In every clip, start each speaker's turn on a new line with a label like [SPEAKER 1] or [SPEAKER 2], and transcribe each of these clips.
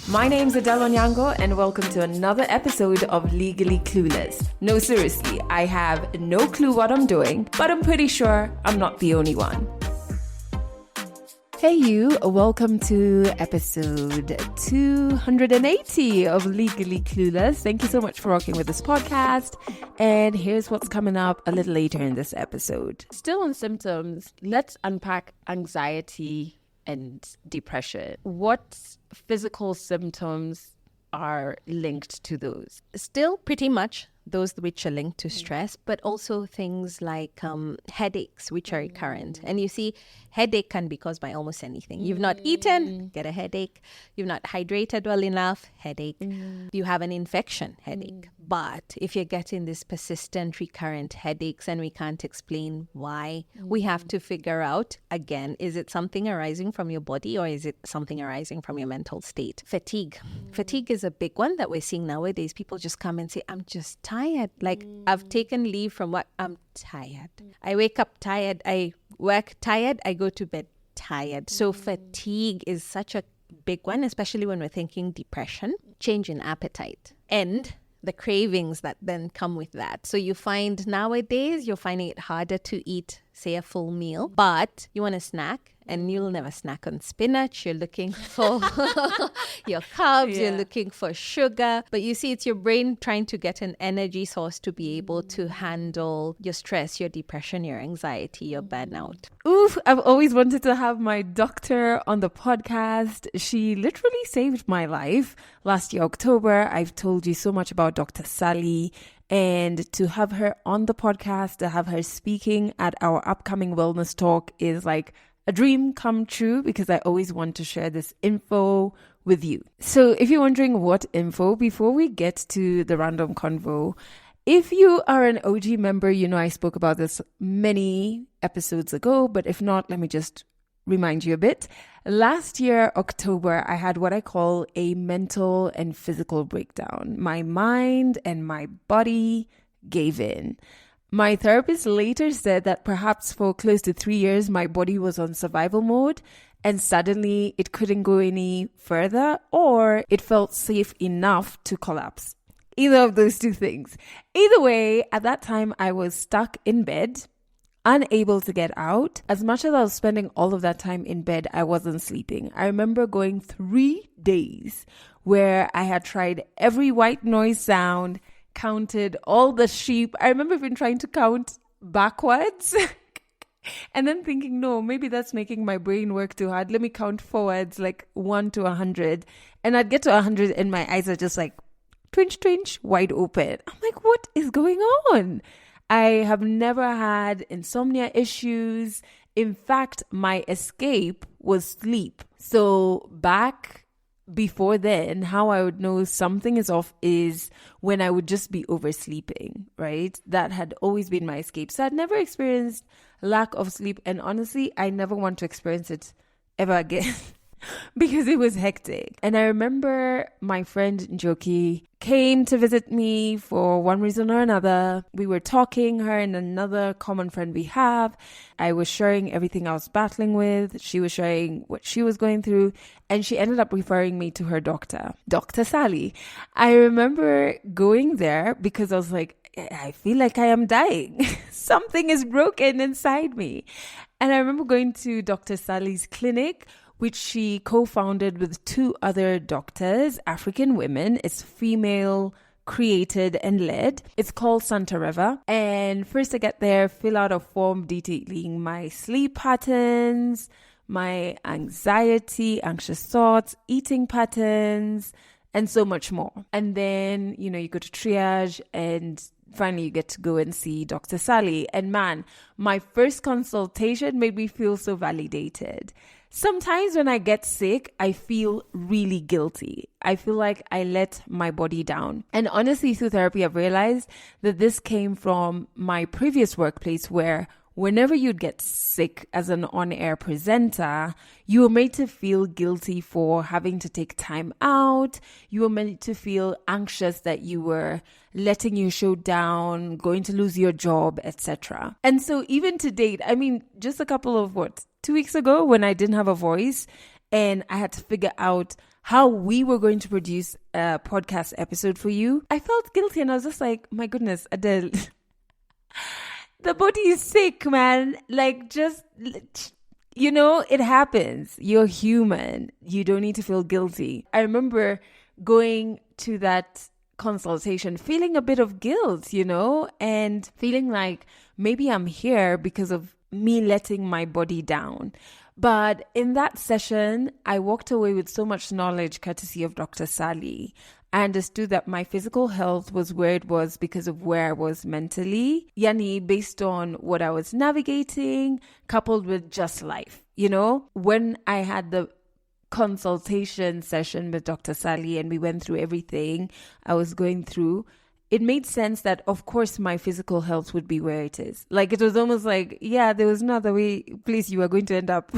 [SPEAKER 1] My name's Adelle Onyango, and welcome to another episode of Legally Clueless. No, seriously, I have no clue what I'm doing, but I'm pretty sure I'm not the only one. Hey you, welcome to episode 280 of Legally Clueless. Thank you so much for rocking with this podcast. And here's what's coming up a little later in this episode. Still on symptoms, let's unpack anxiety and depression. What physical symptoms are linked to those?
[SPEAKER 2] Still pretty much those which are linked to stress, but also things like headaches, which are recurrent. And you see, headache can be caused by almost anything. You've not eaten, get a headache. You've not hydrated well enough, headache. You have an infection, headache. But if you're getting this persistent, recurrent headaches and we can't explain why, we have to figure out, again, is it something arising from your body or is it something arising from your mental state? Fatigue. Fatigue is a big one that we're seeing nowadays. People just come and say, I'm just tired. Like, I've taken leave from work. I'm tired. I wake up tired. I work tired. I go to bed tired. So fatigue is such a big one, especially when we're thinking depression, change in appetite, and the cravings that then come with that. So you find nowadays, you're finding it harder to eat, say, a full meal, but you want a snack. And you'll never snack on spinach. You're looking for your carbs. You're looking for sugar. But you see, it's your brain trying to get an energy source to be able to handle your stress, your depression, your anxiety, your burnout.
[SPEAKER 1] Oof, I've always wanted to have my doctor on the podcast. She literally saved my life. Last year, October, I've told you so much about Dr. Sallyy. And to have her on the podcast, to have her speaking at our upcoming wellness talk is like a dream come true, because I always want to share this info with you. So if you're wondering what info, before we get to the random convo, if you are an OG member, you know I spoke about this many episodes ago, but if not, let me just remind you a bit. Last year, October, I had what I call a mental and physical breakdown. My mind and my body gave in. My therapist later said that perhaps for close to 3 years, my body was on survival mode and suddenly it couldn't go any further, or it felt safe enough to collapse. Either of those two things. Either way, at that time, I was stuck in bed, unable to get out. As much as I was spending all of that time in bed, I wasn't sleeping. I remember going 3 days where I had tried every white noise sound, counted all the sheep. I remember even trying to count backwards and then thinking, no, maybe that's making my brain work too hard. Let me count forwards, like 1 to 100. And I'd get to 100 and my eyes are just like twinge, twinge, wide open. I'm like, what is going on? I have never had insomnia issues. In fact, my escape was sleep. So back before then, how I would know something is off is when I would just be oversleeping, right? That had always been my escape. So I'd never experienced lack of sleep. And honestly, I never want to experience it ever again because it was hectic. And I remember my friend Njoki came to visit me for one reason or another. We were talking, her and another common friend we have. I was sharing everything I was battling with. She was sharing what she was going through. And she ended up referring me to her doctor, Dr. Sallyy. I remember going there because I was like, I feel like I am dying. Something is broken inside me. And I remember going to Dr. Sally's clinic, which she co-founded with 2 other doctors, African women. It's female created and led. It's called Santa River. And first I get there, fill out a form detailing my sleep patterns, my anxiety, anxious thoughts, eating patterns, and so much more. And then, you go to triage and finally you get to go and see Dr. Sallyy. And man, my first consultation made me feel so validated. Sometimes when I get sick, I feel really guilty. I feel like I let my body down. And honestly, through therapy, I've realized that this came from my previous workplace where whenever you'd get sick as an on-air presenter, you were made to feel guilty for having to take time out. You were made to feel anxious that you were letting your show down, going to lose your job, etc. And so even to date, just a couple of 2 weeks ago when I didn't have a voice and I had to figure out how we were going to produce a podcast episode for you, I felt guilty and I was just like, my goodness, Adele, the body is sick, man. Like, just, you know, it happens. You're human. You don't need to feel guilty. I remember going to that consultation feeling a bit of guilt, you know, and feeling like maybe I'm here because of me letting my body down. But in that session, I walked away with so much knowledge courtesy of Dr. Sallyy. I understood that my physical health was where it was because of where I was mentally. Yani, based on what I was navigating, coupled with just life. You know, when I had the consultation session with Dr. Sallyy and we went through everything I was going through, it made sense that, of course, my physical health would be where it is. Like, it was almost like, yeah, there was no other place you were going to end up.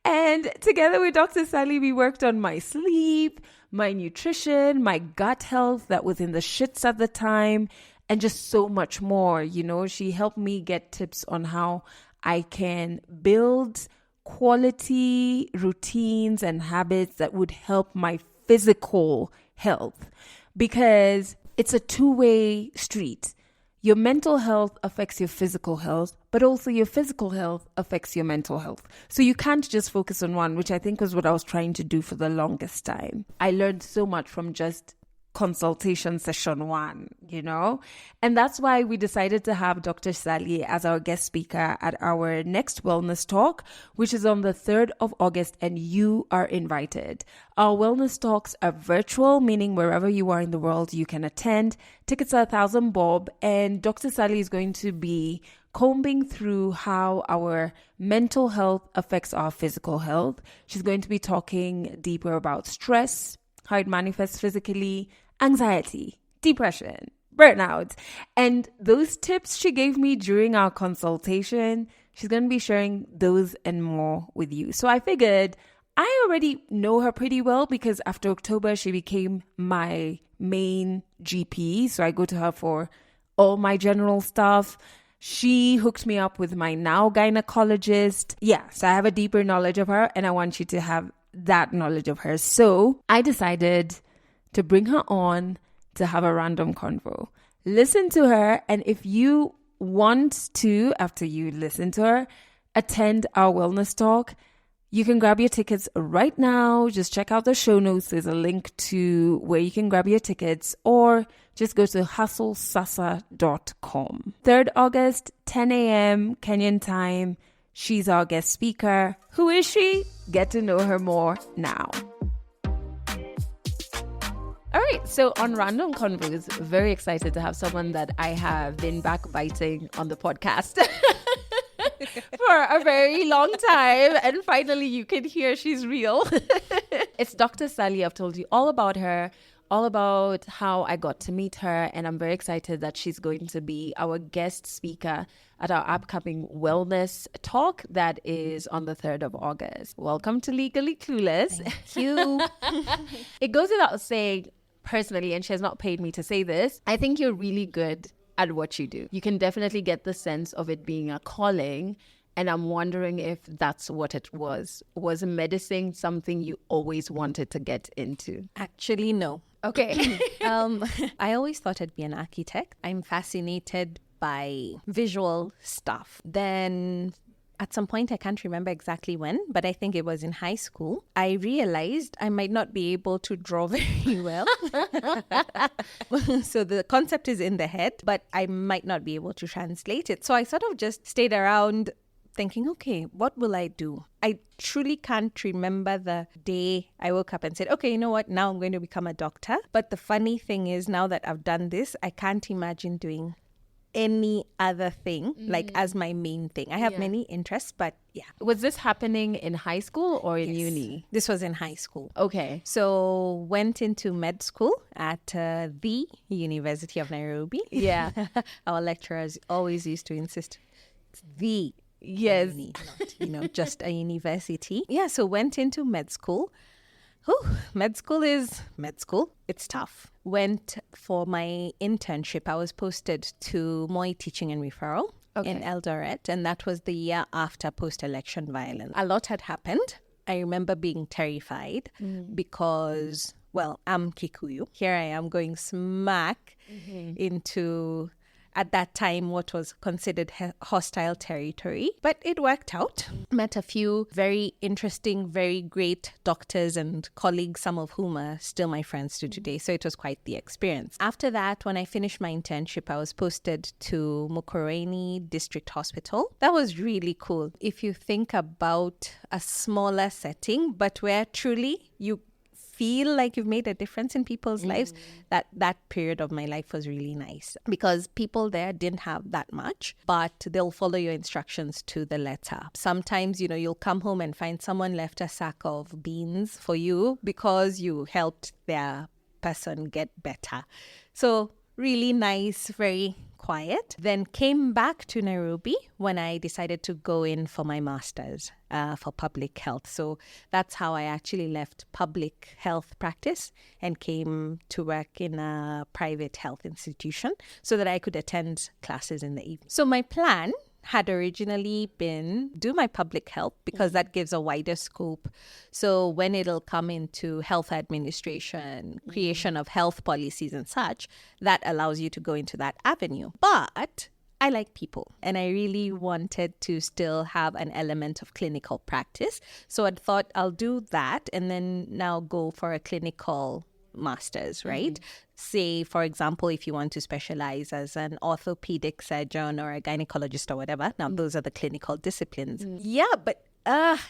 [SPEAKER 1] And together with Dr. Sallyy, we worked on my sleep, my nutrition, my gut health that was in the shits at the time, and just so much more. You know, she helped me get tips on how I can build quality routines and habits that would help my physical health, because it's a two-way street. Your mental health affects your physical health, but also your physical health affects your mental health. So you can't just focus on one, which I think was what I was trying to do for the longest time. I learned so much from just consultation session 1, you know? And that's why we decided to have Dr. Sallyy as our guest speaker at our next wellness talk, which is on the 3rd of August, and you are invited. Our wellness talks are virtual, meaning wherever you are in the world, you can attend. Tickets are 1,000 bob, and Dr. Sallyy is going to be combing through how our mental health affects our physical health. She's going to be talking deeper about stress, how it manifests physically, anxiety, depression, burnout. And those tips she gave me during our consultation, she's going to be sharing those and more with you. So I figured I already know her pretty well because after October, she became my main GP. So I go to her for all my general stuff. She hooked me up with my now gynecologist. Yeah, so I have a deeper knowledge of her and I want you to have that knowledge of her. So I decided to bring her on to have a random convo. Listen to her, and if you want to, after you listen to her, attend our wellness talk, you can grab your tickets right now. Just check out the show notes. There's a link to where you can grab your tickets, or just go to hustlesasa.com. 3rd August, 10 a.m. Kenyan time. She's our guest speaker. Who is she? Get to know her more now. All right, so on Random Convos, very excited to have someone that I have been backbiting on the podcast for a very long time. And finally, you can hear she's real. It's Dr. Sallyy. I've told you all about her, all about how I got to meet her. And I'm very excited that she's going to be our guest speaker at our upcoming wellness talk that is on the 3rd of August. Welcome to Legally Clueless.
[SPEAKER 2] Thank you.
[SPEAKER 1] It goes without saying, personally, and she has not paid me to say this, I think you're really good at what you do. You can definitely get the sense of it being a calling. And I'm wondering if that's what it was. Was medicine something you always wanted to get into?
[SPEAKER 2] Actually, no.
[SPEAKER 1] Okay.
[SPEAKER 2] I always thought I'd be an architect. I'm fascinated by visual stuff. Then at some point, I can't remember exactly when, but I think it was in high school, I realized I might not be able to draw very well. So the concept is in the head, but I might not be able to translate it. So I sort of just stayed around thinking, okay, what will I do? I truly can't remember the day I woke up and said, okay, you know what? Now I'm going to become a doctor. But the funny thing is, now that I've done this, I can't imagine doing any other thing like as my main thing. I have many interests, but yeah.
[SPEAKER 1] Was this happening in high school or in uni?
[SPEAKER 2] This was in high school.
[SPEAKER 1] Okay.
[SPEAKER 2] So went into med school at the University of Nairobi.
[SPEAKER 1] Yeah.
[SPEAKER 2] Our lecturers always used to insist, it's the
[SPEAKER 1] yes,
[SPEAKER 2] uni, not, just a university. Yeah, so went into med school. Med school is med school. It's tough. Went for my internship. I was posted to Moi Teaching and Referral in Eldoret, and that was the year after post-election violence. A lot had happened. I remember being terrified because, well, I'm Kikuyu. Here I am going smack into, at that time, what was considered hostile territory. But it worked out. Met a few very interesting, very great doctors and colleagues, some of whom are still my friends to today. So it was quite the experience. After that, when I finished my internship, I was posted to Mukurweini District Hospital. That was really cool. If you think about a smaller setting, but where truly you feel like you've made a difference in people's lives, that period of my life was really nice because people there didn't have that much, but they'll follow your instructions to the letter. Sometimes, you'll come home and find someone left a sack of beans for you because you helped their person get better. So really nice, very quiet. Then came back to Nairobi when I decided to go in for my master's for public health. So that's how I actually left public health practice and came to work in a private health institution so that I could attend classes in the evening. So my plan had originally been do my public health because that gives a wider scope. So when it'll come into health administration, creation of health policies and such, that allows you to go into that avenue. But I like people and I really wanted to still have an element of clinical practice. So I thought I'll do that and then now go for a clinical master's, right? Say, for example, if you want to specialize as an orthopedic surgeon or a gynecologist or whatever. Now, those are the clinical disciplines. Yeah, but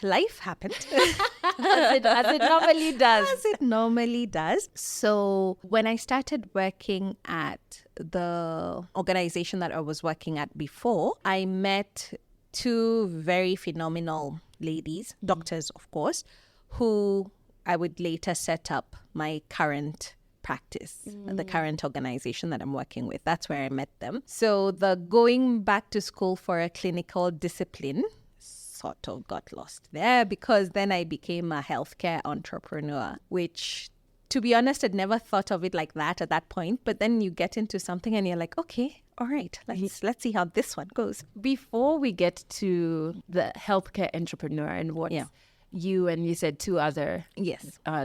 [SPEAKER 2] life happened.
[SPEAKER 1] as it normally does.
[SPEAKER 2] As it normally does. So when I started working at the organization that I was working at before, I met two very phenomenal ladies, doctors, of course, who I would later set up my current practice, the current organization that I'm working with. That's where I met them. So the going back to school for a clinical discipline sort of got lost there because then I became a healthcare entrepreneur, which, to be honest, I'd never thought of it like that at that point. But then you get into something and you're like, okay, all right, let's see how this one goes.
[SPEAKER 1] Before we get to the healthcare entrepreneur and what you said two other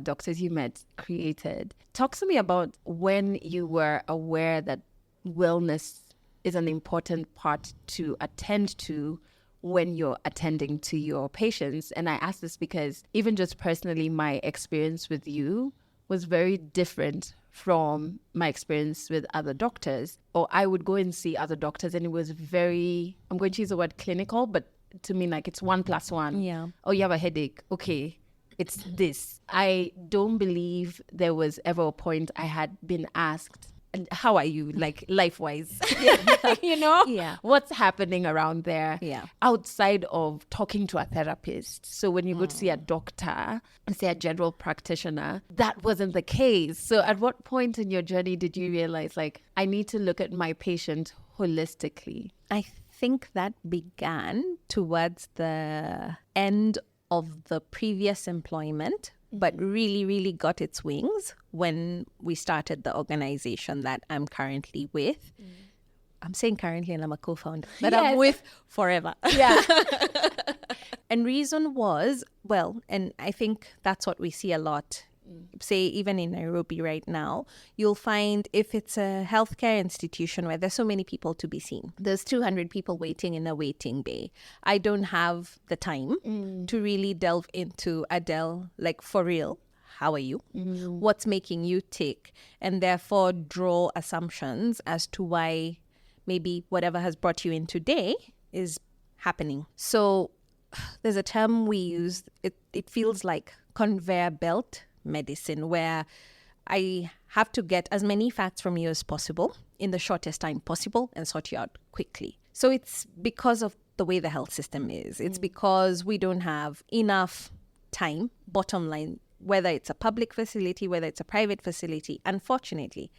[SPEAKER 1] doctors you met created. Talk to me about when you were aware that wellness is an important part to attend to when you're attending to your patients. And I ask this because even just personally, my experience with you was very different from my experience with other doctors. Or I would go and see other doctors and it was very, I'm going to use the word clinical, but to me, like it's 1+1.
[SPEAKER 2] Yeah.
[SPEAKER 1] Oh, you have a headache. Okay, it's this. I don't believe there was ever a point I had been asked, how are you, like life-wise?
[SPEAKER 2] Yeah.
[SPEAKER 1] What's happening around there?
[SPEAKER 2] Yeah.
[SPEAKER 1] Outside of talking to a therapist. So when you go to see a doctor, say a general practitioner, that wasn't the case. So at what point in your journey did you realize, like, I need to look at my patient holistically?
[SPEAKER 2] I think that began towards the end of the previous employment, but really, really got its wings when we started the organization that I'm currently with. I'm saying currently and I'm a co-founder, that I'm with forever.
[SPEAKER 1] Yeah.
[SPEAKER 2] And reason was, well, and I think that's what we see a lot, say even in Nairobi right now, you'll find if it's a healthcare institution where there's so many people to be seen, there's 200 people waiting in a waiting bay. I don't have the time to really delve into Adelle, like for real. How are you? What's making you tick? And therefore draw assumptions as to why maybe whatever has brought you in today is happening. So there's a term we use, it feels like conveyor belt medicine, where I have to get as many facts from you as possible in the shortest time possible and sort you out quickly. So it's because of the way the health system is. It's because we don't have enough time, bottom line, whether it's a public facility, whether it's a private facility, unfortunately.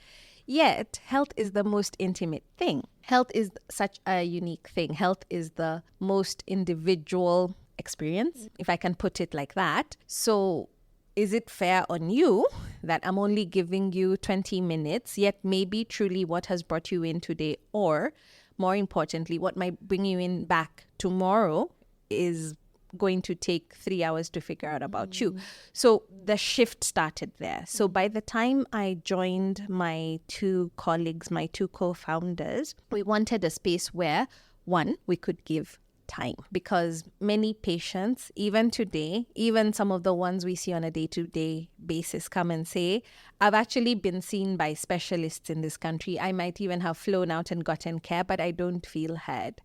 [SPEAKER 2] Yet, health is the most intimate thing. Health is such a unique thing. Health is the most individual experience, if I can put it like that. So is it fair on you that I'm only giving you 20 minutes, yet maybe truly what has brought you in today, or more importantly, what might bring you in back tomorrow is going to take 3 hours to figure out about you. So the shift started there. So by the time I joined my two colleagues, my two co-founders, we wanted a space where, one, we could give time, because many patients, even today, even some of the ones we see on a day-to-day basis, come and say, I've actually been seen by specialists in this country. I might even have flown out and gotten care, but I don't feel heard.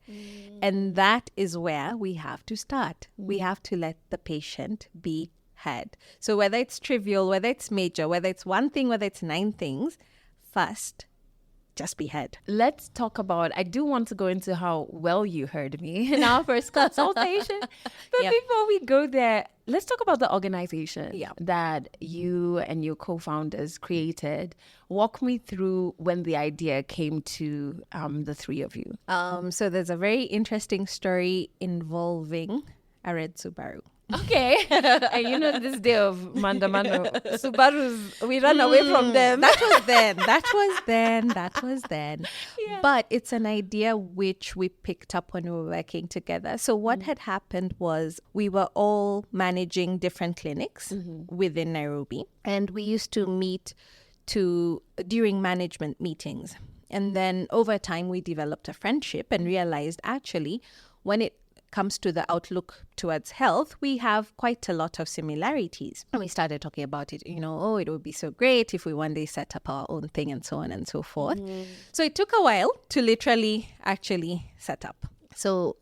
[SPEAKER 2] And that is where we have to start. We have to let the patient be heard. So whether it's trivial, whether it's major, whether it's one thing, whether it's 9 things, first, just be heard.
[SPEAKER 1] Let's talk about, I do want to go into how well you heard me in our first consultation. But before we go there, let's talk about the organization that you and your co-founders created. Walk me through when the idea came to the three of you.
[SPEAKER 2] So there's a very interesting story involving a red Subaru.
[SPEAKER 1] Okay. And you know this day of Mandamano, Subarus, we run away from them.
[SPEAKER 2] That was then. Yeah. But it's an idea which we picked up when we were working together. So what had happened was we were all managing different clinics within Nairobi. And we used to meet during management meetings. And then over time, we developed a friendship and realized actually when it comes to the outlook towards health, we have quite a lot of similarities. And we started talking about it, it would be so great if we one day set up our own thing and so on and so forth. So it took a while to literally actually set up. So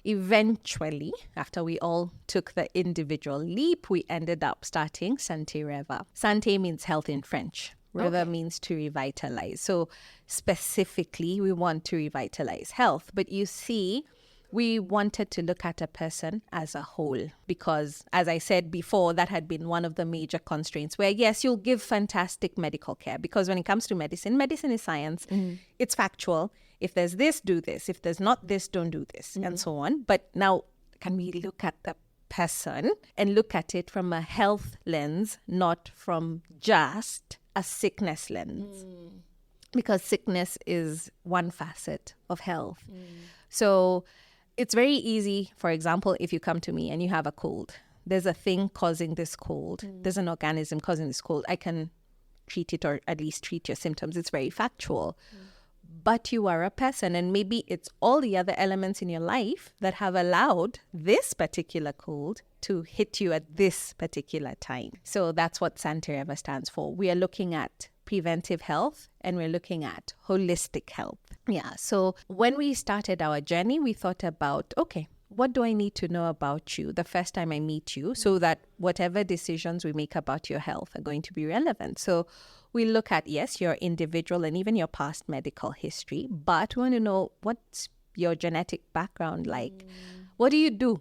[SPEAKER 2] eventually, after we all took the individual leap, we ended up starting Santé Reva. Santé means health in French. Reva means to revitalize. So specifically, we want to revitalize health. But you see, we wanted to look at a person as a whole because, as I said before, that had been one of the major constraints where, yes, you'll give fantastic medical care because when it comes to medicine is science. It's factual. If there's this, do this. If there's not this, don't do this, and so on. But now, can we look at the person and look at it from a health lens, not from just a sickness lens? Because sickness is one facet of health. So it's very easy, for example, if you come to me and you have a cold, there's a thing causing this cold. There's an organism causing this cold. I can treat it or at least treat your symptoms. It's very factual. But you are a person and maybe it's all the other elements in your life that have allowed this particular cold to hit you at this particular time. So that's what Santé Reva stands for. We are looking at preventive health and we're looking at holistic health. Yeah. So when we started our journey, we thought about, okay, what do I need to know about you the first time I meet you so that whatever decisions we make about your health are going to be relevant? So we look at, yes, your individual and even your past medical history, but we want to know what's your genetic background like. What do you do?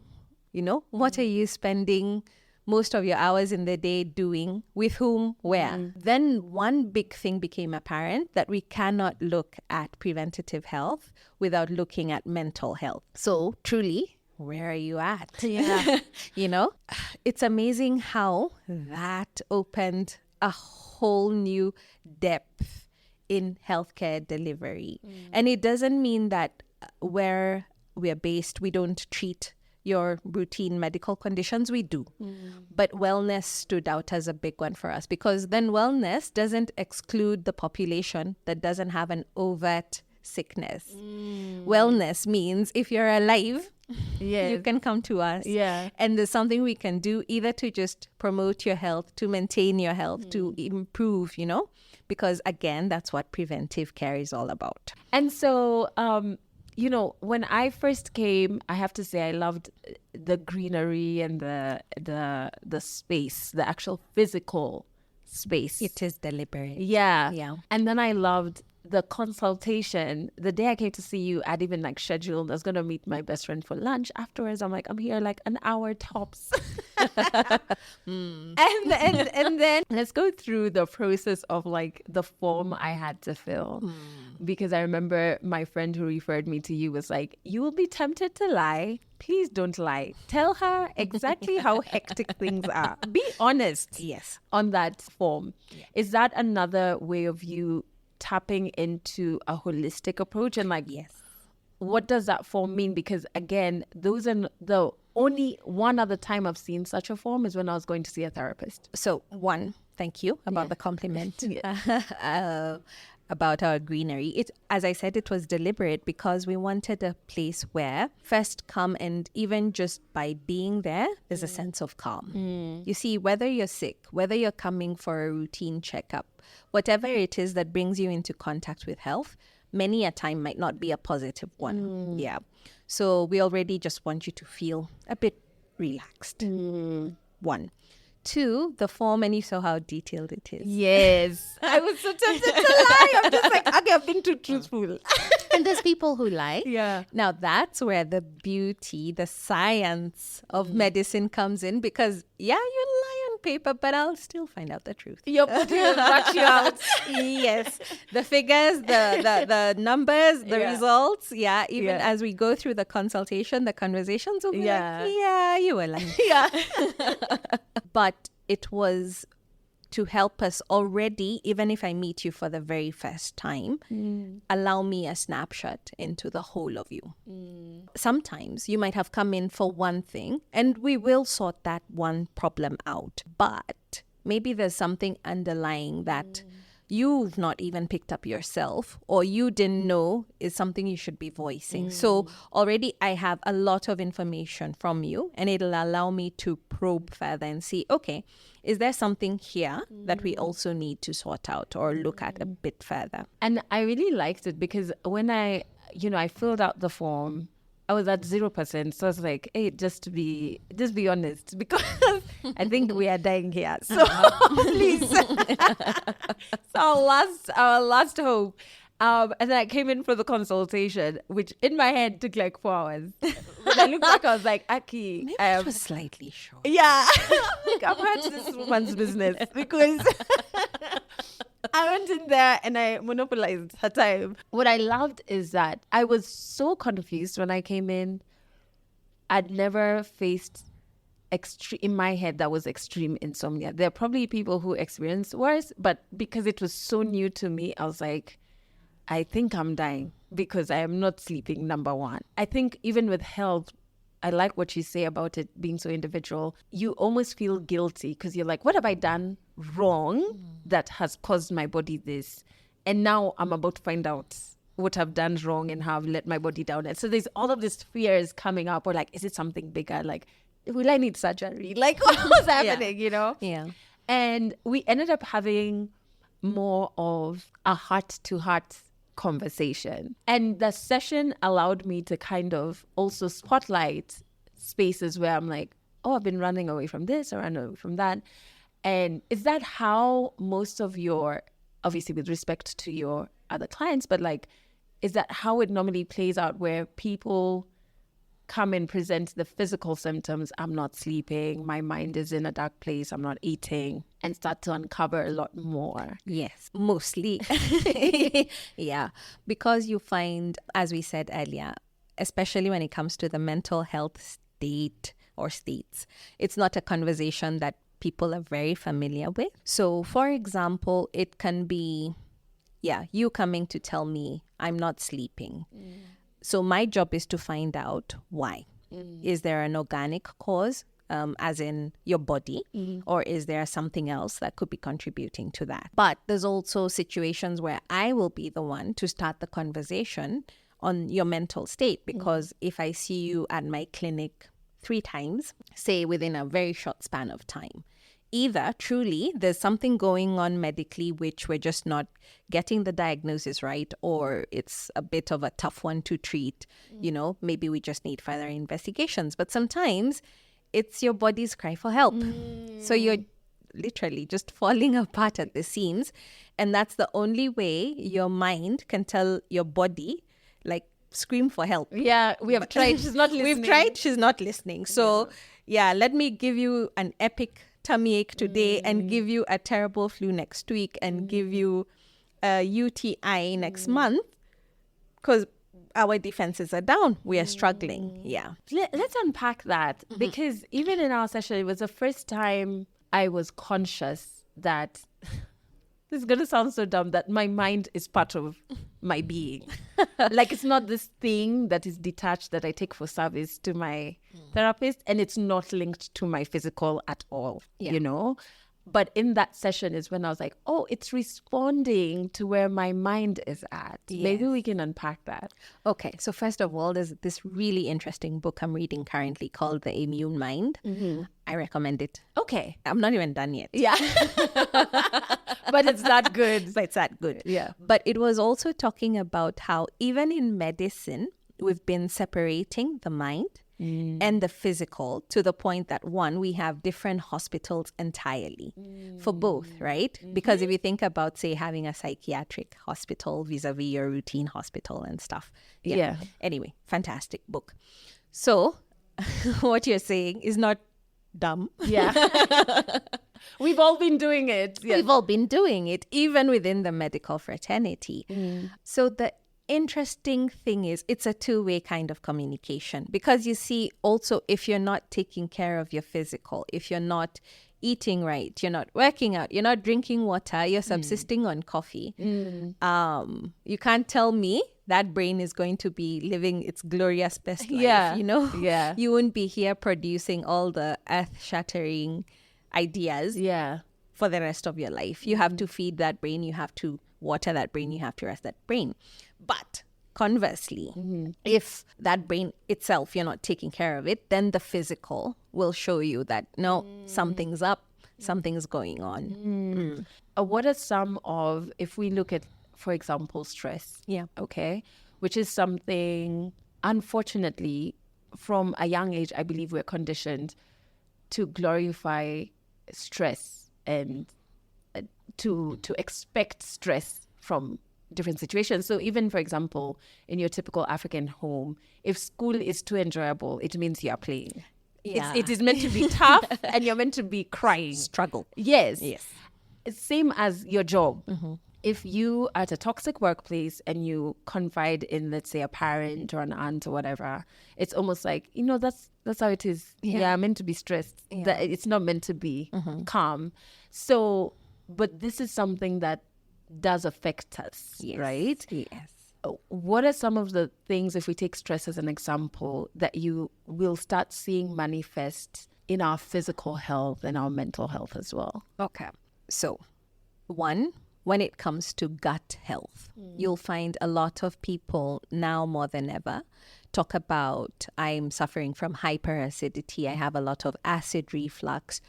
[SPEAKER 2] What are you spending most of your hours in the day doing, with whom, where? Then one big thing became apparent that we cannot look at preventative health without looking at mental health. So truly, where are you at?
[SPEAKER 1] Yeah.
[SPEAKER 2] It's amazing how that opened a whole new depth in healthcare delivery. And it doesn't mean that where we're based, we don't treat your routine medical conditions. We do. But wellness stood out as a big one for us because then wellness doesn't exclude the population that doesn't have an overt sickness. Wellness means if you're alive, you can come to us.
[SPEAKER 1] Yeah.
[SPEAKER 2] And there's something we can do either to just promote your health, to maintain your health, to improve, because again, that's what preventive care is all about.
[SPEAKER 1] And so, when I first came, I have to say I loved the greenery and the space, the actual physical space.
[SPEAKER 2] It is deliberate.
[SPEAKER 1] Yeah. And then I loved the consultation. The day I came to see you, I'd even scheduled, I was going to meet my best friend for lunch afterwards. I'm I'm here an hour tops. And then let's go through the process of the form I had to fill. Because I remember my friend who referred me to you was you will be tempted to lie. Please don't lie. Tell her exactly how hectic things are. Be honest.
[SPEAKER 2] Yes.
[SPEAKER 1] On that form. Yeah. Is that another way of you tapping into a holistic approach? And
[SPEAKER 2] yes.
[SPEAKER 1] What does that form mean? Because again, those are the only one other time I've seen such a form is when I was going to see a therapist.
[SPEAKER 2] So one, thank you about the compliment. About our greenery. It, as I said, it was deliberate because we wanted a place where first come, and even just by being there, there's a sense of calm. You see, whether you're sick, whether you're coming for a routine checkup, whatever it is that brings you into contact with health, many a time might not be a positive one. Yeah. So we already just want you to feel a bit relaxed. One. Two, the form, and you saw how detailed it is.
[SPEAKER 1] Yes. I was so tempted to lie. I'm just like, okay, I've been too truthful.
[SPEAKER 2] And there's people who lie.
[SPEAKER 1] Yeah.
[SPEAKER 2] Now that's where the beauty, the science of medicine comes in, because you lie on paper, but I'll still find out the truth.
[SPEAKER 1] You're putting it back out.
[SPEAKER 2] Yes. The figures, the numbers, the results. Yeah. Even as we go through the consultation, the conversations will be like, you were lying.
[SPEAKER 1] Yeah.
[SPEAKER 2] But it was to help us already, even if I meet you for the very first time, allow me a snapshot into the whole of you. Sometimes you might have come in for one thing, and we will sort that one problem out. But maybe there's something underlying that you've not even picked up yourself, or you didn't know is something you should be voicing. So already I have a lot of information from you, and it'll allow me to probe further and see, okay, is there something here that we also need to sort out or look at a bit further?
[SPEAKER 1] And I really liked it because when I filled out the form, I was at 0%. So I was like, hey, just be honest, because I think we are dying here. So please. So our last hope. And then I came in for the consultation, which in my head took like 4 hours. When I look back, I was like, Aki.
[SPEAKER 2] Maybe it was slightly short.
[SPEAKER 1] Yeah. Like, I've heard this woman's business because I went in there and I monopolized her time. What I loved is that I was so confused when I came in. I'd never faced in my head that was extreme insomnia. There are probably people who experience worse, but because it was so new to me, I was like, I think I'm dying because I am not sleeping, number one. I think even with health, I like what you say about it being so individual. You almost feel guilty because you're like, what have I done wrong that has caused my body this? And now I'm about to find out what I've done wrong and how I've let my body down. And so there's all of these fears coming up, or like, is it something bigger? Like, will I need surgery? Like, what's happening,
[SPEAKER 2] Yeah.
[SPEAKER 1] And we ended up having more of a heart-to-heart conversation. And the session allowed me to kind of also spotlight spaces where I'm like, oh, I've been running away from this or running away from that. And is that how most of your, obviously with respect to your other clients, but like, is that how it normally plays out, where people come and present the physical symptoms? I'm not sleeping, my mind is in a dark place, I'm not eating, and start to uncover a lot more?
[SPEAKER 2] Yes, mostly. Yeah, because you find, as we said earlier, especially when it comes to the mental health state or states, it's not a conversation that people are very familiar with. So, for example, it can be, you coming to tell me I'm not sleeping. So my job is to find out why. Is there an organic cause, as in your body, or is there something else that could be contributing to that? But there's also situations where I will be the one to start the conversation on your mental state, because if I see you at my clinic 3 times, say within a very short span of time, either truly there's something going on medically which we're just not getting the diagnosis right, or it's a bit of a tough one to treat, maybe we just need further investigations. But sometimes it's your body's cry for help. So you're literally just falling apart at the seams, and that's the only way your mind can tell your body, like, scream for help.
[SPEAKER 1] Yeah, we have tried, she's not listening.
[SPEAKER 2] We've tried, she's not listening. So let me give you an epic tummy ache today and give you a terrible flu next week and give you a UTI next month, because our defenses are down. We are struggling. Yeah.
[SPEAKER 1] Let's unpack that, because even in our session, it was the first time I was conscious that this is going to sound so dumb, that my mind is part of my being. Like, it's not this thing that is detached that I take for service to my therapist, and it's not linked to my physical at all, you know? But in that session is when I was like, oh, it's responding to where my mind is at.
[SPEAKER 2] Yes.
[SPEAKER 1] Maybe we can unpack that.
[SPEAKER 2] Okay, so first of all, there's this really interesting book I'm reading currently called The Immune Mind. I recommend it.
[SPEAKER 1] Okay.
[SPEAKER 2] I'm not even done yet.
[SPEAKER 1] Yeah. But it's that good.
[SPEAKER 2] But it's that good.
[SPEAKER 1] Yeah.
[SPEAKER 2] But it was also talking about how even in medicine, we've been separating the mind and the physical to the point that, one, we have different hospitals entirely for both, right? Because if you think about, say, having a psychiatric hospital vis-a-vis your routine hospital and stuff.
[SPEAKER 1] Yeah.
[SPEAKER 2] Anyway, fantastic book. So what you're saying is not dumb.
[SPEAKER 1] Yeah. We've all been doing it. Yeah.
[SPEAKER 2] We've all been doing it, even within the medical fraternity. So the interesting thing is it's a two-way kind of communication, because you see, also, if you're not taking care of your physical, if you're not eating right, you're not working out, you're not drinking water, you're subsisting on coffee, you can't tell me that brain is going to be living its glorious best life, you know?
[SPEAKER 1] Yeah.
[SPEAKER 2] You wouldn't be here producing all the earth-shattering ideas for the rest of your life. You have to feed that brain, you have to water that brain, you have to rest that brain. But conversely, if that brain itself, you're not taking care of it, then the physical will show you that, no, something's up, something's going on.
[SPEAKER 1] What are some of, if we look at, for example, stress, okay, which is something, unfortunately, from a young age, I believe we're conditioned to glorify stress and to expect stress from different situations. So even, for example, in your typical African home, if school is too enjoyable, it means you are playing. It is meant to be tough and you're meant to be crying.
[SPEAKER 2] Struggle.
[SPEAKER 1] Yes. Same as your job. If you are at a toxic workplace and you confide in, let's say, a parent or an aunt or whatever, it's almost like, that's how it is. Yeah, I'm meant to be stressed. That it's not meant to be calm. So, but this is something that does affect us, right?
[SPEAKER 2] Yes.
[SPEAKER 1] What are some of the things, if we take stress as an example, that you will start seeing manifest in our physical health and our mental health as well?
[SPEAKER 2] Okay. So, one, when it comes to gut health, you'll find a lot of people now more than ever talk about, I'm suffering from hyperacidity, I have a lot of acid reflux,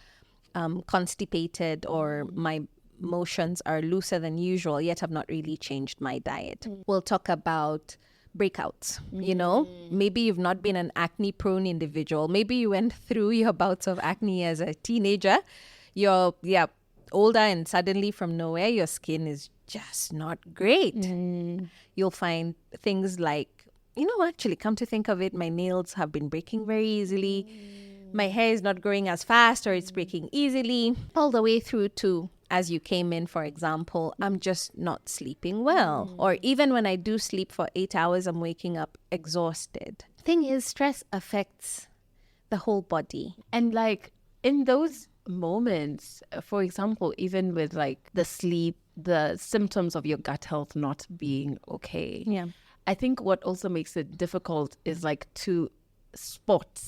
[SPEAKER 2] constipated, or my motions are looser than usual, yet I've not really changed my diet. We'll talk about breakouts, maybe you've not been an acne prone individual, maybe you went through your bouts of acne as a teenager, you're older, and suddenly from nowhere your skin is just not great. You'll find things like, actually, come to think of it, my nails have been breaking very easily, my hair is not growing as fast, or it's breaking easily, all the way through to, as you came in, for example, I'm just not sleeping well. Or even when I do sleep for 8 hours, I'm waking up exhausted. Thing is, stress affects the whole body.
[SPEAKER 1] And like in those moments, for example, even with like the sleep, the symptoms of your gut health not being okay. I think what also makes it difficult is like to spot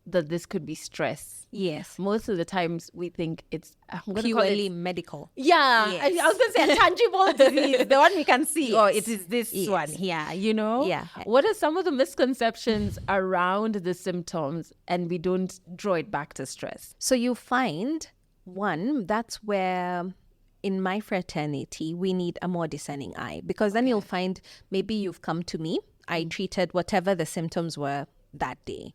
[SPEAKER 1] that this could be stress.
[SPEAKER 2] Yes.
[SPEAKER 1] Most of the times we think it's
[SPEAKER 2] purely medical.
[SPEAKER 1] Yeah.
[SPEAKER 2] Yes.
[SPEAKER 1] I was going to say a tangible disease, the one we can see.
[SPEAKER 2] Yes.
[SPEAKER 1] Oh, it is this one.
[SPEAKER 2] Yeah.
[SPEAKER 1] Yeah. What are some of the misconceptions around the symptoms, and we don't draw it back to stress?
[SPEAKER 2] So you find, one, that's where in my fraternity, we need a more discerning eye, because then you'll find maybe you've come to me, I treated whatever the symptoms were that day.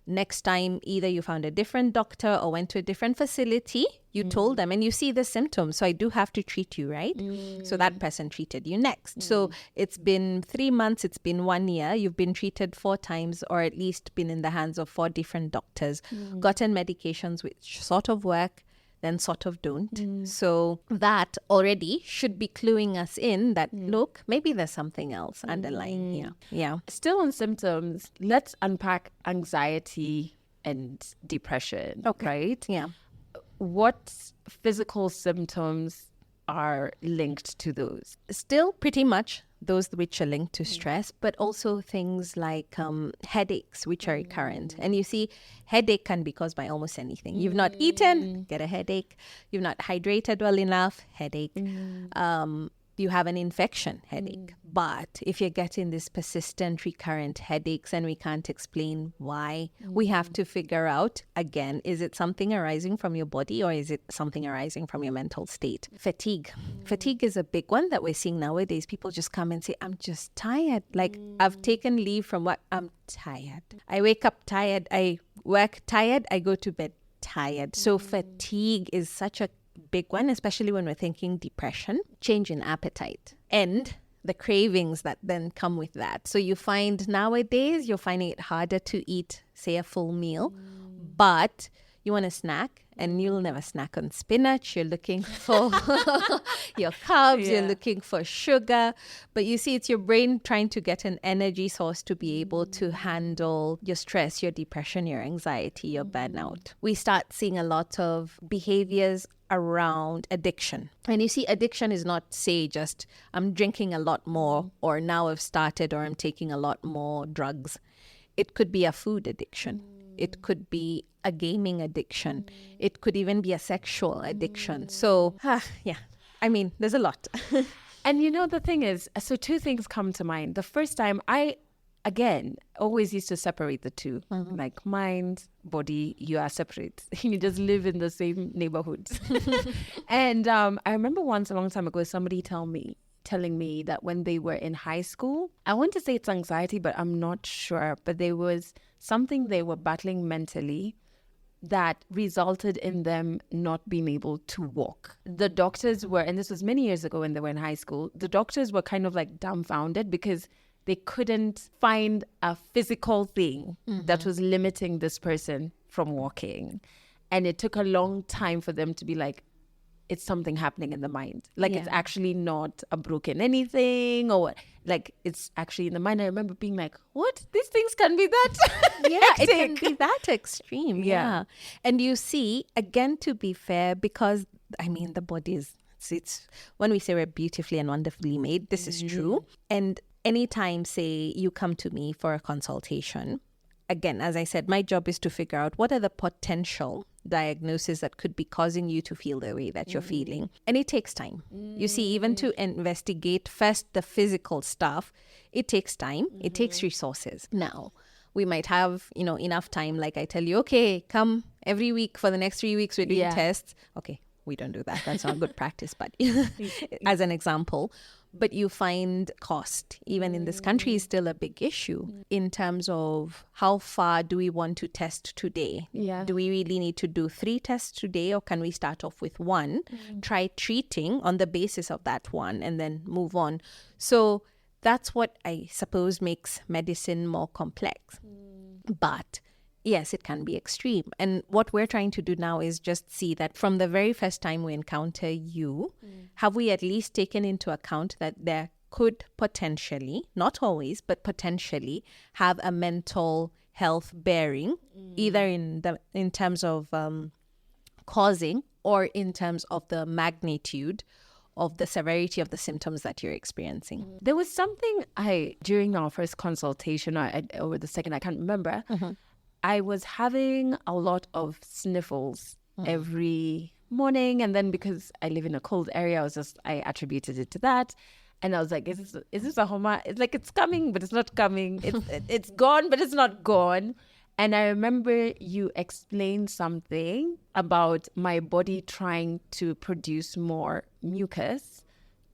[SPEAKER 2] Next time, either you found a different doctor or went to a different facility, you told them, and you see the symptoms, so I do have to treat you, right? So that person treated you next. So it's been 3 months, it's been 1 year, you've been treated 4 times, or at least been in the hands of 4 different doctors, gotten medications which sort of work, then sort of don't. So that already should be cluing us in that, look, maybe there's something else underlying. Yeah.
[SPEAKER 1] Still on symptoms, let's unpack anxiety and depression, right?
[SPEAKER 2] Yeah.
[SPEAKER 1] What physical symptoms are linked to those?
[SPEAKER 2] Still pretty much those which are linked to stress, but also things like headaches, which are recurrent. And you see, headache can be caused by almost anything. You've not eaten, get a headache. You've not hydrated well enough, headache. You have an infection, headache. But if you're getting this persistent, recurrent headaches and we can't explain why, we have to figure out, again, is it something arising from your body or is it something arising from your mental state? Fatigue. Fatigue is a big one that we're seeing nowadays. People just come and say, I'm just tired. Like, I've taken leave from work. I'm tired. I wake up tired. I work tired. I go to bed tired. So fatigue is such a big one, especially when we're thinking depression, change in appetite, and the cravings that then come with that. So you find nowadays you're finding it harder to eat, say, a full meal, but you want a snack and you'll never snack on spinach. You're looking for your carbs, you're looking for sugar. But you see, it's your brain trying to get an energy source to be able to handle your stress, your depression, your anxiety, your burnout. We start seeing a lot of behaviors around addiction. And you see, addiction is not, say, just I'm drinking a lot more or now I've started or I'm taking a lot more drugs. It could be a food addiction. It could be a gaming addiction. It could even be a sexual addiction. So, yeah, I mean, there's a lot.
[SPEAKER 1] And you know, the thing is, so two things come to mind. The first time I, again, always used to separate the two. Like mind, body, you are separate. You just live in the same neighborhood. And I remember once a long time ago, somebody telling me that when they were in high school, I want to say it's anxiety, but I'm not sure. But there was something they were battling mentally that resulted in them not being able to walk. The doctors were, and this was many years ago when they were in high school, the doctors were kind of like dumbfounded because they couldn't find a physical thing that was limiting this person from walking. And it took a long time for them to be like, it's something happening in the mind. Like, it's actually not a broken anything or what. Like, it's actually in the mind. I remember being like, what? These things can be that
[SPEAKER 2] It can be that extreme. Yeah. And you see, again, to be fair, because, I mean, the body is, it's when we say we're beautifully and wonderfully made, this is true. And anytime, say, you come to me for a consultation, again, as I said, my job is to figure out what are the potential diagnoses that could be causing you to feel the way that you're feeling. And it takes time. You see, even to investigate first the physical stuff, it takes time. It takes resources. Now, we might have, enough time. Like I tell you, okay, come every week for the next 3 weeks, we're doing tests. Okay, we don't do that. That's not good practice, but as an example. But you find cost, even in this country, is still a big issue in terms of how far do we want to test today? Do we really need to do 3 tests today, or can we start off with 1, try treating on the basis of that 1, and then move on? So that's what I suppose makes medicine more complex. But yes, it can be extreme. And what we're trying to do now is just see that from the very first time we encounter you, have we at least taken into account that there could potentially, not always, but potentially have a mental health bearing, either in terms of causing or in terms of the magnitude of the severity of the symptoms that you're experiencing.
[SPEAKER 1] There was something during our first consultation or the second, I can't remember, I was having a lot of sniffles every morning. And then because I live in a cold area, I attributed it to that. And I was like, is this a homa? It's like, it's coming, but it's not coming. It's gone, but it's not gone. And I remember you explained something about my body trying to produce more mucus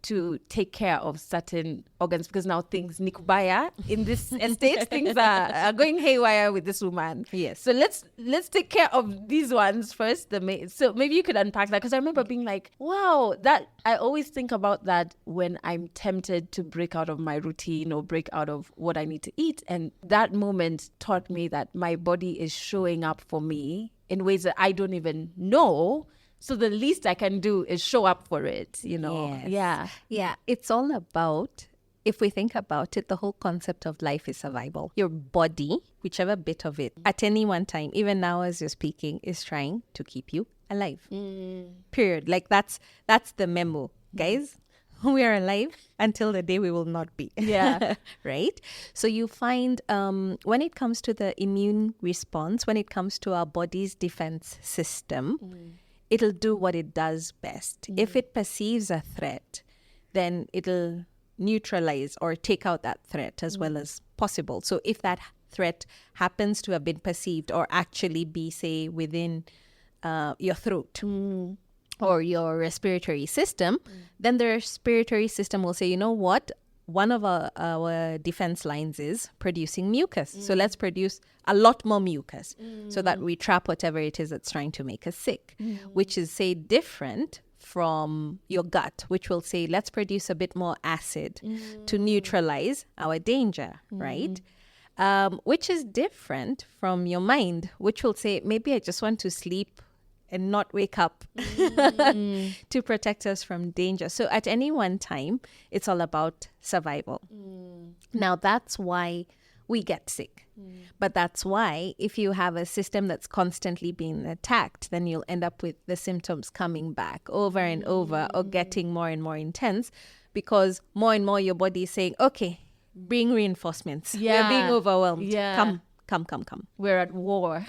[SPEAKER 1] to take care of certain organs, because now things nikubaya in this estate, things are going haywire with this woman.
[SPEAKER 2] Yes.
[SPEAKER 1] So let's take care of these ones first. So maybe you could unpack that, because I remember being like, wow, that I always think about that when I'm tempted to break out of my routine or break out of what I need to eat. And that moment taught me that my body is showing up for me in ways that I don't even know. So the least I can do is show up for it,
[SPEAKER 2] Yes. Yeah. It's all about, if we think about it, the whole concept of life is survival. Your body, whichever bit of it, at any one time, even now as you're speaking, is trying to keep you alive. Period. Like that's the memo. Guys, we are alive until the day we will not be.
[SPEAKER 1] Yeah.
[SPEAKER 2] Right? So you find when it comes to the immune response, when it comes to our body's defense system, it'll do what it does best. If it perceives a threat, then it'll neutralize or take out that threat as well as possible. So if that threat happens to have been perceived or actually be, say, within your throat or your respiratory system, then the respiratory system will say, you know what? One of our defense lines is producing mucus. So let's produce a lot more mucus so that we trap whatever it is that's trying to make us sick, which is, say, different from your gut, which will say, let's produce a bit more acid to neutralize our danger, right? Which is different from your mind, which will say, maybe I just want to sleep and not wake up to protect us from danger. So at any one time, it's all about survival. Now, that's why we get sick. But that's why if you have a system that's constantly being attacked, then you'll end up with the symptoms coming back over and over or getting more and more intense, because more and more your body is saying, okay, bring reinforcements.
[SPEAKER 1] Yeah.
[SPEAKER 2] We're being overwhelmed.
[SPEAKER 1] Yeah.
[SPEAKER 2] Come.
[SPEAKER 1] We're at war.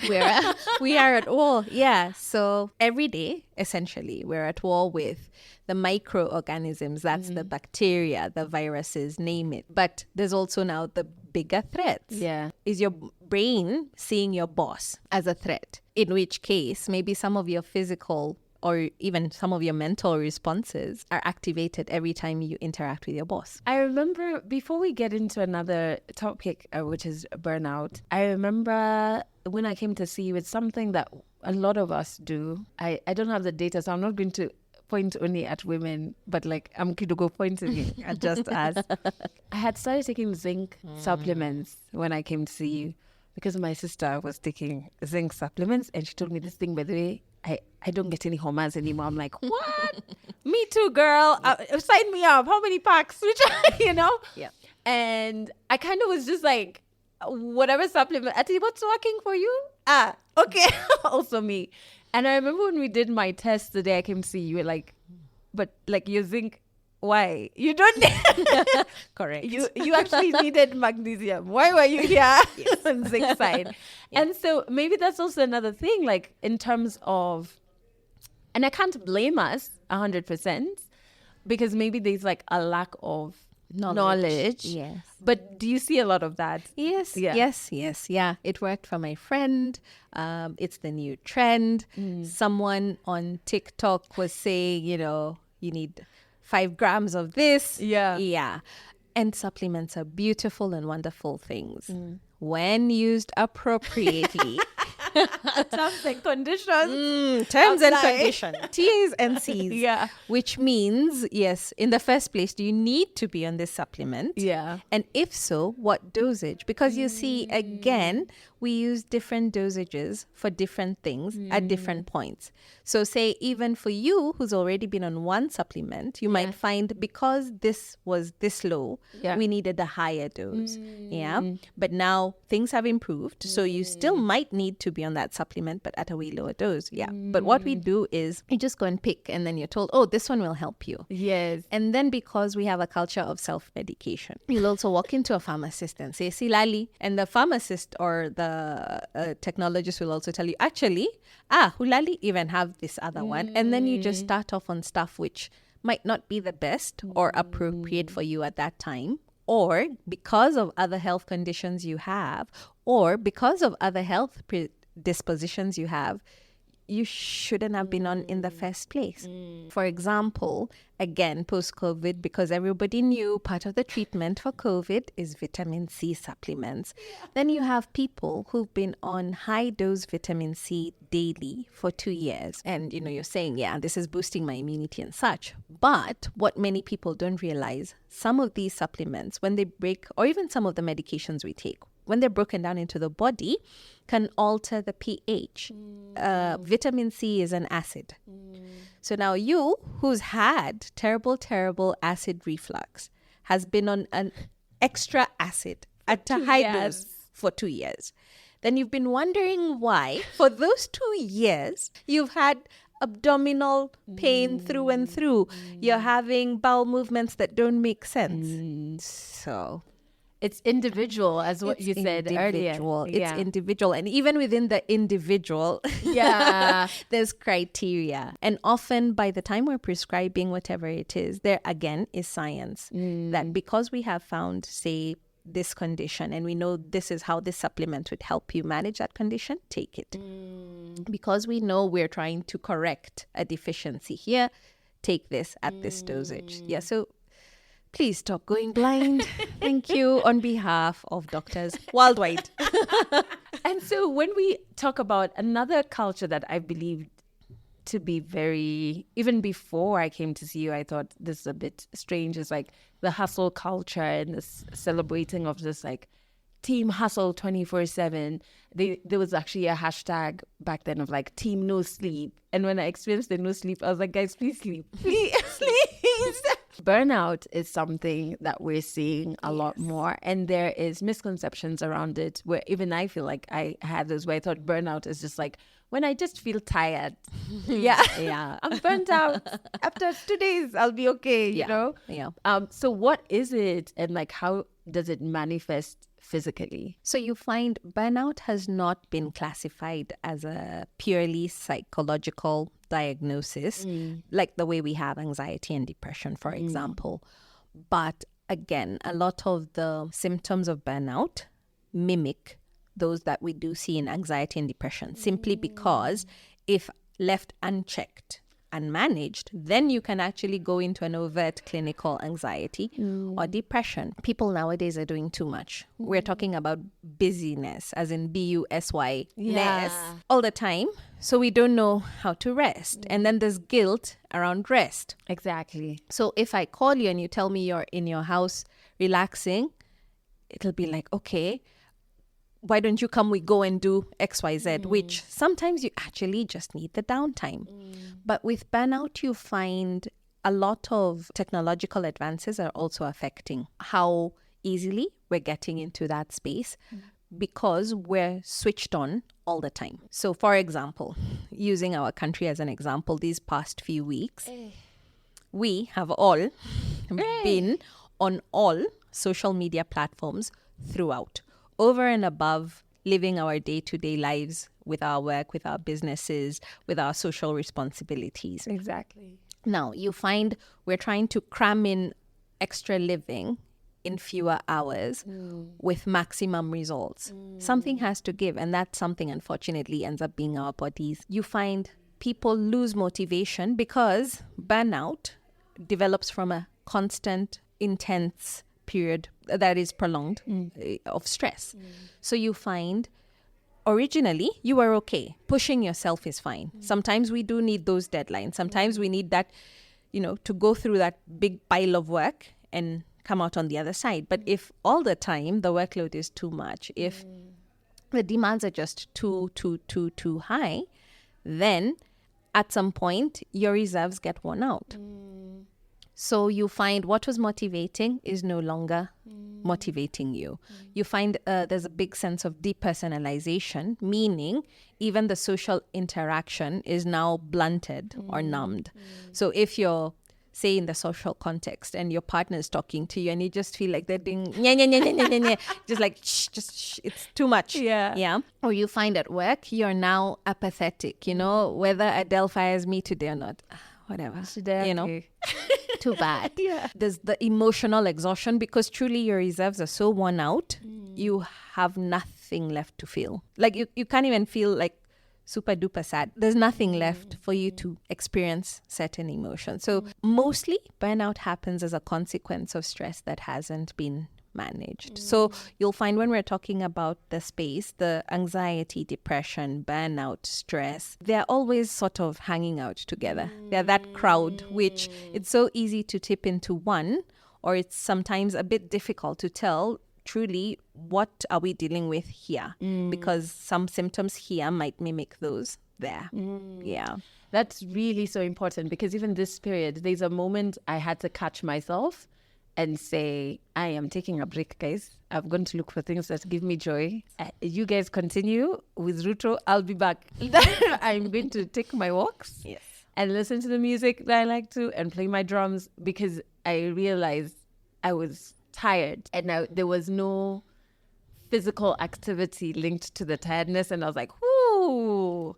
[SPEAKER 2] We are at war. Yeah. So every day, essentially, we're at war with the microorganisms. That's the bacteria, the viruses, name it. But there's also now the bigger threats.
[SPEAKER 1] Yeah.
[SPEAKER 2] Is your brain seeing your boss as a threat? In which case, maybe some of your physical or even some of your mental responses are activated every time you interact with your boss.
[SPEAKER 1] I remember, before we get into another topic, which is burnout, I remember when I came to see you, it's something that a lot of us do. I don't have the data, so I'm not going to point only at women, but like I'm going to go pointing at just us. I had started taking zinc supplements when I came to see you, because my sister was taking zinc supplements, and she told me this thing, by the way, I don't get any hormones anymore. I'm like, what? Me too, girl. Sign me up. How many packs? Which,
[SPEAKER 2] Yeah.
[SPEAKER 1] And I kind of was just like, whatever supplement. I think, what's working for you? Okay. Also me. And I remember when we did my test the day I came to see you, were like, but like your zinc, why? You don't
[SPEAKER 2] Correct.
[SPEAKER 1] You actually needed magnesium. Why were you here on zinc side? Yeah. And so maybe that's also another thing, like in terms of, and I can't blame us 100%, because maybe there's like a lack of knowledge.
[SPEAKER 2] Yes.
[SPEAKER 1] But do you see a lot of that?
[SPEAKER 2] Yes.
[SPEAKER 1] Yeah.
[SPEAKER 2] Yes. Yeah. It worked for my friend. It's the new trend. Someone on TikTok was saying, you need 5 grams of this. Yeah. And supplements are beautiful and wonderful things when used appropriately.
[SPEAKER 1] Terms and conditions.
[SPEAKER 2] Terms and conditions. T's and C's.
[SPEAKER 1] Yeah.
[SPEAKER 2] Which means, yes, in the first place, do you need to be on this supplement?
[SPEAKER 1] Yeah.
[SPEAKER 2] And if so, what dosage? Because you see, again, we use different dosages for different things at different points. So say even for you who's already been on one supplement, you might find because this was this low, we needed a higher dose. Yeah. But now things have improved. So you still might need to be on that supplement, but at a way lower dose. Yeah. But what we do is you just go and pick, and then you're told, oh, this one will help you.
[SPEAKER 1] Yes.
[SPEAKER 2] And then because we have a culture of self-medication, you'll also walk into a pharmacist and say, Sallyy, and the pharmacist or the technologist will also tell you, actually, Hulali even have this other one. And then you just start off on stuff which might not be the best or appropriate for you at that time, or because of other health conditions you have, or because of other health predispositions you have, you shouldn't have been on in the first place. For example, again, post-COVID, because everybody knew part of the treatment for COVID is vitamin C supplements. Then you have people who've been on high-dose vitamin C daily for 2 years. And, you're saying, this is boosting my immunity and such. But what many people don't realize, some of these supplements, when they break, or even some of the medications we take, when they're broken down into the body, can alter the pH. Vitamin C is an acid. So now you, who's had terrible acid reflux, has been on an extra acid at a high dose for 2 years. Then you've been wondering why, for those 2 years, you've had abdominal pain through and through. You're having bowel movements that don't make sense. So
[SPEAKER 1] it's individual, as what you said earlier.
[SPEAKER 2] It's individual. And even within the individual, there's criteria. And often by the time we're prescribing whatever it is, there again is science. That because we have found, say, this condition and we know this is how this supplement would help you manage that condition, take it. Because we know we're trying to correct a deficiency here, take this at this dosage. Yeah, so please stop going blind. Thank you on behalf of doctors worldwide.
[SPEAKER 1] And so when we talk about another culture that I believe to be very, even before I came to see you, I thought this is a bit strange, is like the hustle culture and this celebrating of this like team hustle 24/7. There was actually a hashtag back then of like team no sleep. And when I experienced the no sleep, I was like, guys, please sleep. Please. Burnout is something that we're seeing a lot more, and there is misconceptions around it where even I feel like I had this where I thought burnout is just like when I just feel tired. I'm burnt out. After 2 days I'll be okay, you know. So what is it, and like how does it manifest physically?
[SPEAKER 2] So you find burnout has not been classified as a purely psychological diagnosis, like the way we have anxiety and depression, for example. But again, a lot of the symptoms of burnout mimic those that we do see in anxiety and depression, simply because if left unchecked and managed, then you can actually go into an overt clinical anxiety or depression. People nowadays are doing too much. We're talking about busyness, as in busyness, all the time. So we don't know how to rest. And then there's guilt around rest.
[SPEAKER 1] Exactly.
[SPEAKER 2] So if I call you and you tell me you're in your house relaxing, it'll be like, okay, why don't you come, we go and do XYZ, which sometimes you actually just need the downtime. But with burnout, you find a lot of technological advances are also affecting how easily we're getting into that space because we're switched on all the time. So for example, using our country as an example, these past few weeks, we have all been on all social media platforms throughout, over and above living our day-to-day lives with our work, with our businesses, with our social responsibilities.
[SPEAKER 1] Exactly.
[SPEAKER 2] Now, you find we're trying to cram in extra living in fewer hours with maximum results. Something has to give, and that something, unfortunately, ends up being our bodies. You find people lose motivation because burnout develops from a constant, intense period that is prolonged of stress. So you find originally you were okay. Pushing yourself is fine. Sometimes we do need those deadlines. Sometimes we need that, to go through that big pile of work and come out on the other side. But if all the time the workload is too much, if the demands are just too high, then at some point your reserves get worn out. So you find what was motivating is no longer motivating you. You find there's a big sense of depersonalization, meaning even the social interaction is now blunted or numbed. So if you're, say, in the social context and your partner is talking to you and you just feel like they're doing just like shh, it's too much. Yeah. Or you find at work you're now apathetic, whether Adelle fires me today or not. Whatever, too bad. There's the emotional exhaustion because truly your reserves are so worn out, you have nothing left to feel. Like you can't even feel like super duper sad. There's nothing left for you to experience certain emotions. So mostly burnout happens as a consequence of stress that hasn't been managed. So you'll find when we're talking about the space, the anxiety, depression, burnout, stress, they're always sort of hanging out together. They're that crowd, which it's so easy to tip into one, or it's sometimes a bit difficult to tell truly what are we dealing with here, because some symptoms here might mimic those there.
[SPEAKER 1] That's really so important because even this period, there's a moment I had to catch myself and say, I am taking a break, guys. I'm going to look for things that give me joy. You guys continue with Ruto. I'll be back. I'm going to take my walks.
[SPEAKER 2] Yes.
[SPEAKER 1] And listen to the music that I like to and play my drums, because I realized I was tired and there was no physical activity linked to the tiredness. And I was like, whoo.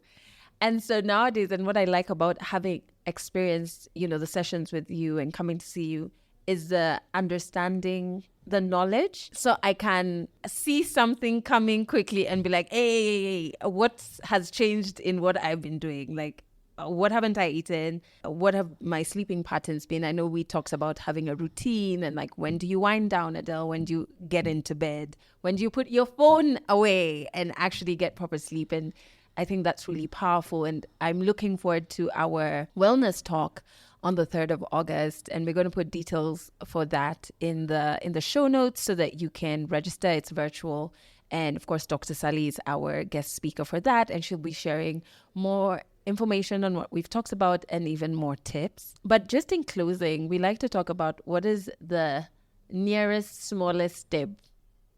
[SPEAKER 1] And so nowadays, and what I like about having experienced, the sessions with you and coming to see you, is the understanding, the knowledge. So I can see something coming quickly and be like, hey, what has changed in what I've been doing? Like, what haven't I eaten? What have my sleeping patterns been? I know we talked about having a routine and like, when do you wind down, Adelle? When do you get into bed? When do you put your phone away and actually get proper sleep? And I think that's really powerful. And I'm looking forward to our wellness talk on the 3rd of August. And we're going to put details for that in the show notes so that you can register. It's virtual. And of course, Dr. Sallyy is our guest speaker for that. And she'll be sharing more information on what we've talked about and even more tips. But just in closing, we like to talk about what is the nearest, smallest step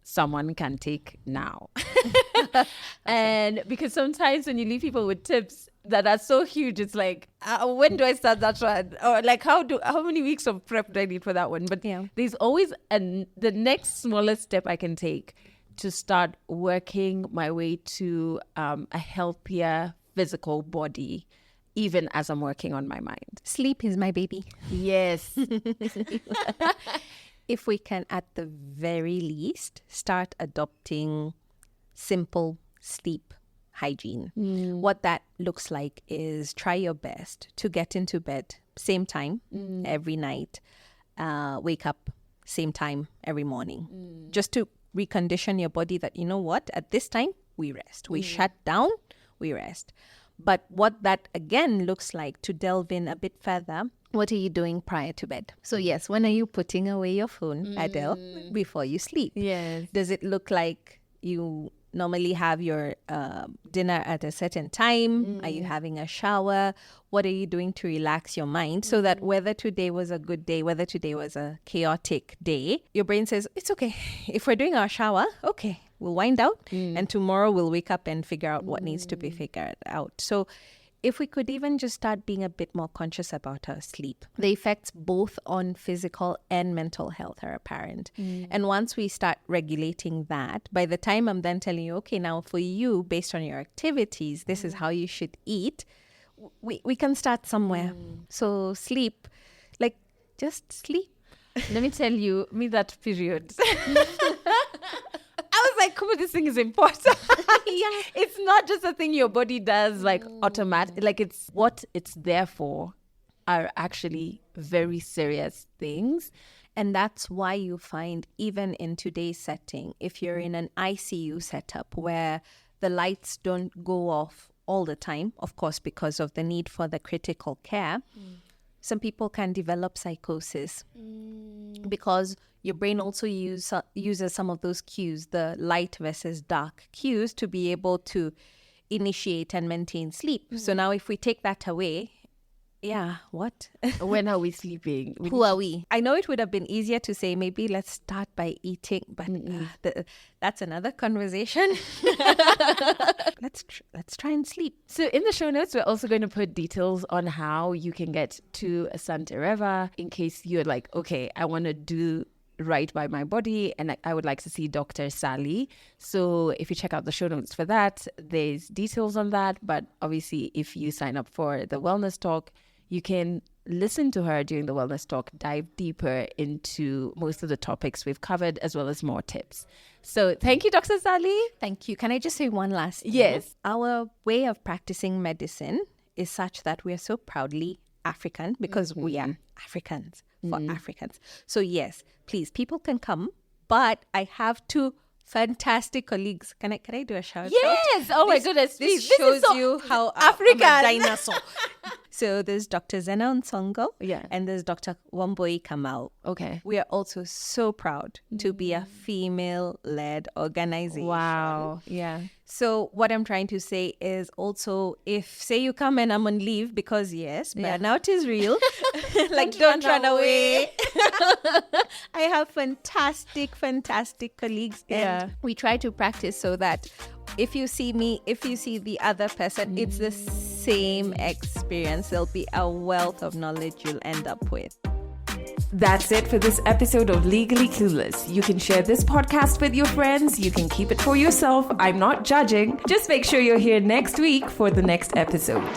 [SPEAKER 1] someone can take now. And because sometimes when you leave people with tips that are so huge, it's like, when do I start that one? Or like, how many weeks of prep do I need for that one? But there's always the next smallest step I can take to start working my way to a healthier physical body, even as I'm working on my mind.
[SPEAKER 2] Sleep is my baby.
[SPEAKER 1] Yes.
[SPEAKER 2] If we can, at the very least, start adopting simple sleep hygiene. What that looks like is try your best to get into bed same time every night, wake up same time every morning, just to recondition your body that, you know what, at this time we rest, we shut down, we rest. But what that again looks like, to delve in a bit further, what are you doing prior to bed? So yes, when are you putting away your phone, Adele, before you sleep?
[SPEAKER 1] Yes.
[SPEAKER 2] Does it look like you normally have your dinner at a certain time? Are you having a shower? What are you doing to relax your mind so that whether today was a good day, whether today was a chaotic day, your brain says, it's okay. If we're doing our shower, okay, we'll wind out and tomorrow we'll wake up and figure out what needs to be figured out. So if we could even just start being a bit more conscious about our sleep, the effects both on physical and mental health are apparent. And once we start regulating that, by the time I'm then telling you, okay, now for you, based on your activities, this is how you should eat, we can start somewhere. So sleep, like just sleep.
[SPEAKER 1] Let me tell you, me that period. I was like, come on, this thing is important. It's not just a thing your body does like automatic. Like, it's what it's there for are actually very serious things.
[SPEAKER 2] And that's why you find, even in today's setting, if you're in an ICU setup where the lights don't go off all the time, of course, because of the need for the critical care, some people can develop psychosis because your brain also uses some of those cues, the light versus dark cues, to be able to initiate and maintain sleep. So now if we take that away, what?
[SPEAKER 1] When are we sleeping?
[SPEAKER 2] Who are we? I know it would have been easier to say, maybe let's start by eating, but that's another conversation. Let's try and sleep.
[SPEAKER 1] So in the show notes, we're also going to put details on how you can get to Santa Reva in case you're like, okay, I want to do right by my body and I would like to see Dr. Sallyy. So if you check out the show notes for that, there's details on that. But obviously, if you sign up for the wellness talk, you can listen to her during the wellness talk, dive deeper into most of the topics we've covered, as well as more tips. So thank you, Dr. Sallyy.
[SPEAKER 2] Thank you. Can I just say one last thing?
[SPEAKER 1] Yes.
[SPEAKER 2] Our way of practicing medicine is such that we are so proudly African because we are Africans for Africans. So yes, please, people can come, but I have two fantastic colleagues. Can I do a shout out?
[SPEAKER 1] Yes. Oh my goodness.
[SPEAKER 2] This shows you how
[SPEAKER 1] African.
[SPEAKER 2] I'm a dinosaur. So there's Dr. Zena Nsongo and there's Dr. Wamboi Kamau.
[SPEAKER 1] Okay.
[SPEAKER 2] We are also so proud to be a female-led organization.
[SPEAKER 1] Wow. Yeah.
[SPEAKER 2] So what I'm trying to say is also, if say you come and I'm on leave because burnout is real, like don't run away. I have fantastic colleagues.
[SPEAKER 1] Yeah.
[SPEAKER 2] And we try to practice so that if you see me, if you see the other person, it's the same experience. There'll be a wealth of knowledge you'll end up with.
[SPEAKER 1] That's it for this episode of Legally Clueless. You can share this podcast with your friends. You can keep it for yourself. I'm not judging. Just make sure you're here next week for the next episode.